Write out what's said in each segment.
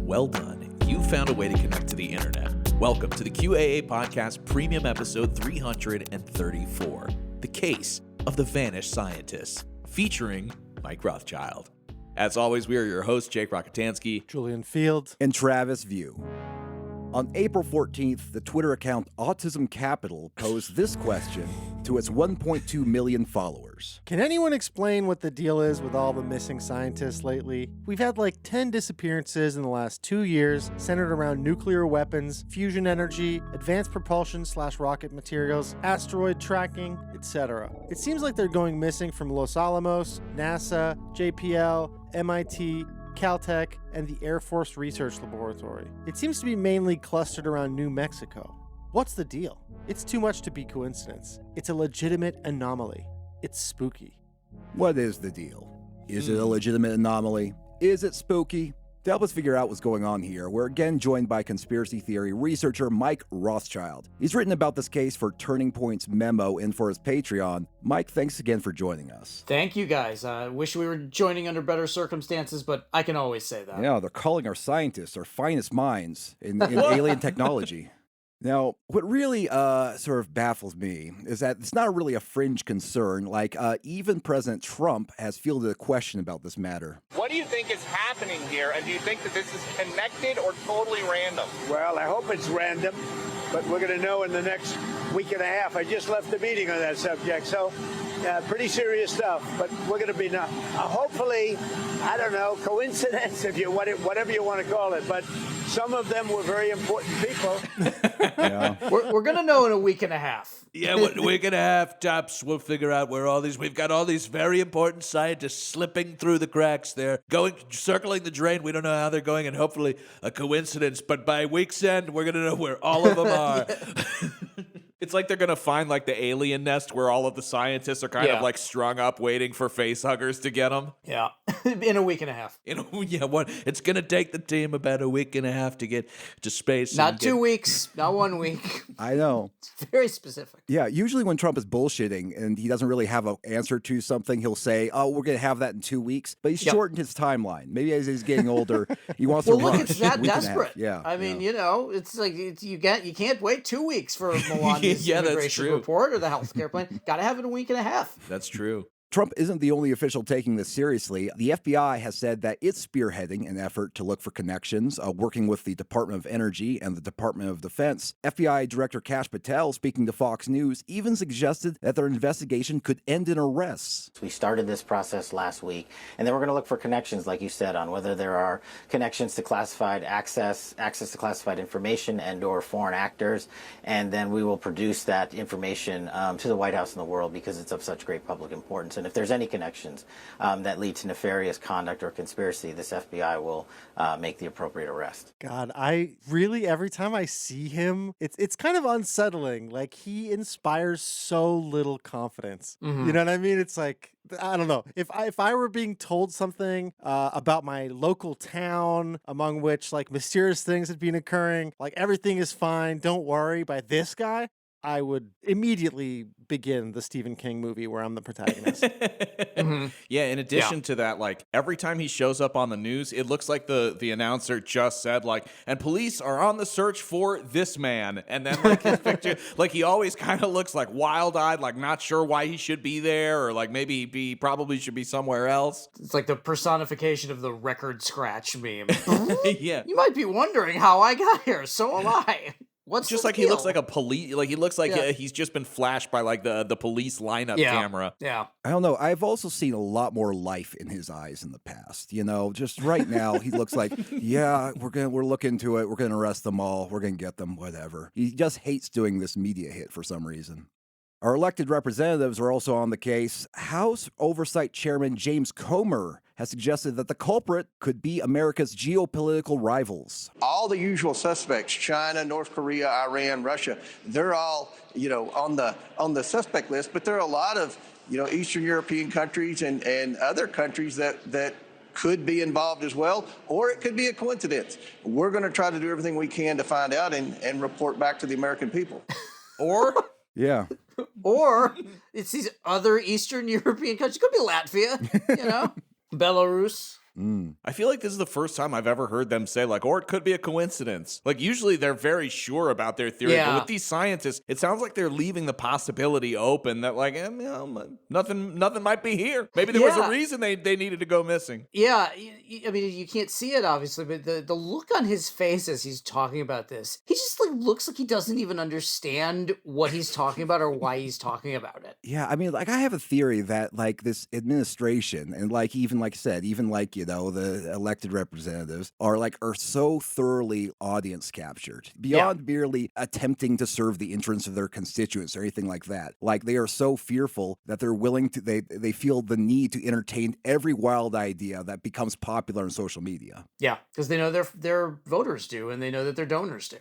Well done. You found a way to connect to the internet. Welcome to the QAA Podcast Premium Episode 334, The Case of the Vanished Scientists, featuring Mike Rothschild. As always, we are your hosts, Jake Rockatansky, Julian Field, and Travis View. On April 14th, the Twitter account Autism Capital posed this question to its 1.2 million followers. Can anyone explain what the deal is with all the missing scientists lately? We've had like 10 disappearances in the last 2 years, centered around nuclear weapons, fusion energy, advanced propulsion/rocket materials, asteroid tracking, etc. It seems like they're going missing from Los Alamos, NASA, JPL, MIT, Caltech, and the Air Force Research Laboratory. It seems to be mainly clustered around New Mexico. What's the deal? It's too much to be coincidence. It's a legitimate anomaly. It's spooky. What is the deal? Is it a legitimate anomaly? Is it spooky? To help us figure out what's going on here, we're again joined by conspiracy theory researcher Mike Rothschild. He's written about this case for Turning Point's Memo and for his Patreon. Mike, thanks again for joining us. Thank you, guys. I wish we were joining under better circumstances, but I can always say that. Yeah, they're calling our scientists our finest minds in alien technology. Now, what really sort of baffles me is that it's not really a fringe concern. Like, even President Trump has fielded a question about this matter. What do you think is happening here, and do you think that this is connected or totally random? Well, I hope it's random, but we're going to know in the next week and a half. I just left the meeting on that subject, so pretty serious stuff, but we're going to be hopefully, I don't know, coincidence, if you whatever you want to call it, but some of them were very important people. Yeah. We're going to know in a week and a half. Yeah, a week and a half tops. We'll figure out where we've got all these very important scientists slipping through the cracks there, circling the drain. We don't know how they're going, and hopefully a coincidence. But by week's end, we're going to know where all of them are. It's like they're going to find like the alien nest where all of the scientists are kind of like strung up waiting for face huggers to get them. Yeah, in a week and a half. It's going to take the team about a week and a half to get to space. Not 2 weeks, not 1 week. I know. It's very specific. Yeah, usually when Trump is bullshitting and he doesn't really have an answer to something, he'll say, oh, we're going to have that in 2 weeks. But he's shortened his timeline. Maybe as he's getting older, he wants to rush. Well, look, it's that desperate. Yeah. I mean, it's like you can't wait 2 weeks for Melania's immigration report or the healthcare plan. Got to have it in a week and a half. That's true. Trump isn't the only official taking this seriously. The FBI has said that it's spearheading an effort to look for connections, working with the Department of Energy and the Department of Defense. FBI Director Kash Patel, speaking to Fox News, even suggested that their investigation could end in arrests. We started this process last week, and then we're going to look for connections, like you said, on whether there are connections to classified access to classified information and or foreign actors, and then we will produce that information to the White House and the world because it's of such great public importance. And if there's any connections that lead to nefarious conduct or conspiracy, this FBI will make the appropriate arrest. God, I really, every time I see him, it's kind of unsettling. Like, he inspires so little confidence. Mm-hmm. You know what I mean? It's like, I don't know. If I were being told something about my local town, among which like mysterious things had been occurring, like everything is fine, don't worry, by this guy, I would immediately begin the Stephen King movie where I'm the protagonist. Mm-hmm. Yeah, in addition to that, like every time he shows up on the news, it looks like the announcer just said like, and police are on the search for this man. And then like his picture, like he always kind of looks like wild-eyed, like not sure why he should be there, or like maybe he probably should be somewhere else. It's like the personification of the record scratch meme. Yeah. You might be wondering how I got here, so am I. What's just like deal? He looks like a police, like he looks like he's just been flashed by like the police lineup camera. Yeah. I don't know. I've also seen a lot more life in his eyes in the past. You know, just right now he looks like, we're looking into it. We're going to arrest them all. We're going to get them, whatever. He just hates doing this media hit for some reason. Our elected representatives are also on the case. House Oversight Chairman James Comer has suggested that the culprit could be America's geopolitical rivals. All the usual suspects, China, North Korea, Iran, Russia, they're all, on the suspect list, but there are a lot of, Eastern European countries and other countries that could be involved as well, or it could be a coincidence. We're going to try to do everything we can to find out and report back to the American people. Or Yeah. Or it's these other Eastern European countries. It could be Latvia, Belarus. I feel like this is the first time I've ever heard them say, or it could be a coincidence. Usually they're very sure about their theory, but with these scientists, it sounds like they're leaving the possibility open that, nothing might be here. Maybe there was a reason they needed to go missing. Yeah, I mean, you can't see it, obviously, but the look on his face as he's talking about this, he just, looks like he doesn't even understand what he's talking about or why he's talking about it. Yeah, I mean, I have a theory that, this administration, and, even, like I said, even, the elected representatives are so thoroughly audience captured beyond merely attempting to serve the interests of their constituents or anything like that. They are so fearful that they're willing to, they feel the need to entertain every wild idea that becomes popular on social media. Yeah, because they know their voters do, and they know that their donors do.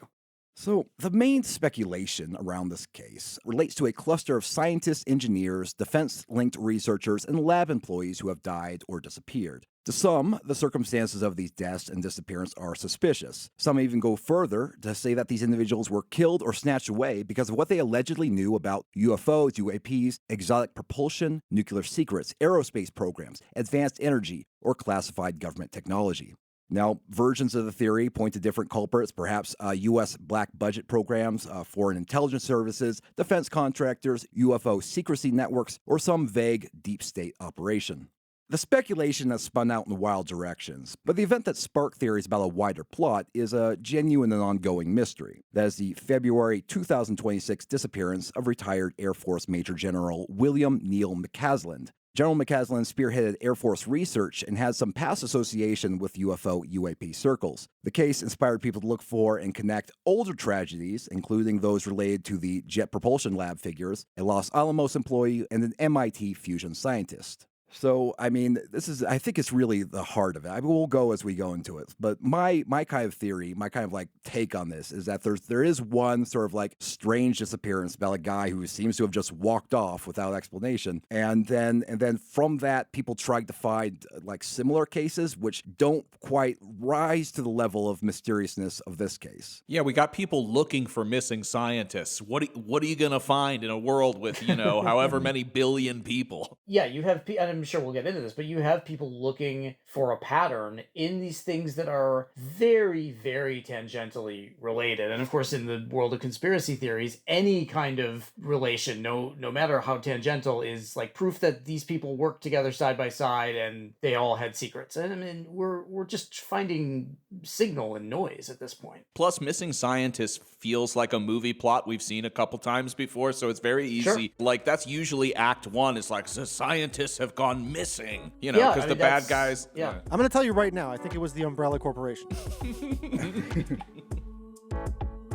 So, the main speculation around this case relates to a cluster of scientists, engineers, defense-linked researchers, and lab employees who have died or disappeared. To some, the circumstances of these deaths and disappearance are suspicious. Some even go further to say that these individuals were killed or snatched away because of what they allegedly knew about UFOs, UAPs, exotic propulsion, nuclear secrets, aerospace programs, advanced energy, or classified government technology. Now, versions of the theory point to different culprits, perhaps U.S. black budget programs, foreign intelligence services, defense contractors, UFO secrecy networks, or some vague deep state operation. The speculation has spun out in wild directions, but the event that sparked theories about a wider plot is a genuine and ongoing mystery. That is the February 2026 disappearance of retired Air Force Major General William Neal McCasland. General McCasland spearheaded Air Force research and had some past association with UFO/UAP circles. The case inspired people to look for and connect older tragedies, including those related to the Jet Propulsion Lab figures, a Los Alamos employee, and an MIT fusion scientist. So, I mean, I think it's really the heart of it. We'll go as we go into it. But my kind of theory, my kind of take on this is that there is one sort of strange disappearance about a guy who seems to have just walked off without explanation. And then from that, people tried to find similar cases which don't quite rise to the level of mysteriousness of this case. Yeah, we got people looking for missing scientists. What are you going to find in a world with, however many billion people? Yeah, you have, and I'm sure we'll get into this, but you have people looking for a pattern in these things that are very, very tangentially related. And of course, in the world of conspiracy theories, any kind of relation, no matter how tangential, is proof that these people worked together side by side and they all had secrets. And I mean, we're just finding signal and noise at this point. Plus, missing scientists feels like a movie plot we've seen a couple times before, so it's very easy. Sure. That's usually act one is the scientists have gone missing, because the bad guys. Yeah. I'm going to tell you right now, I think it was the Umbrella Corporation.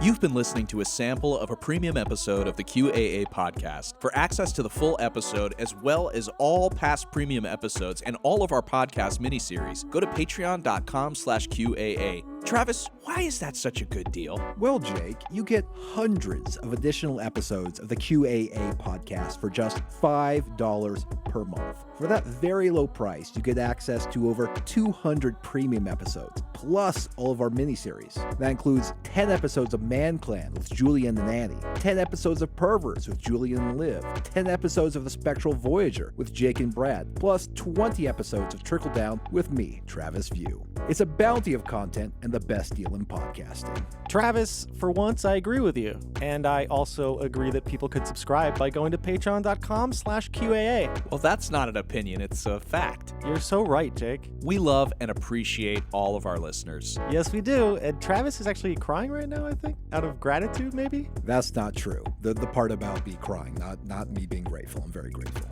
You've been listening to a sample of a premium episode of the QAA podcast. For access to the full episode, as well as all past premium episodes and all of our podcast miniseries, go to patreon.com/QAA. Travis, why is that such a good deal? Well, Jake, you get hundreds of additional episodes of the QAA podcast for just $5 per month. For that very low price, you get access to over 200 premium episodes, plus all of our miniseries. That includes 10 episodes of Man Clan with Julian and Annie, 10 episodes of Perverts with Julian and Liv, 10 episodes of the Spectral Voyager with Jake and Brad, plus 20 episodes of Trickle Down with me, Travis View. It's a bounty of content and the best deal in podcasting. Travis, for once, I agree with you. And I also agree that people could subscribe by going to patreon.com/QAA. Well, that's not an opinion, it's a fact. You're so right, Jake. We love and appreciate all of our listeners. Yes, we do. And Travis is actually crying right now, I think, out of gratitude, maybe? That's not true. The part about me crying, not me being grateful. I'm very grateful.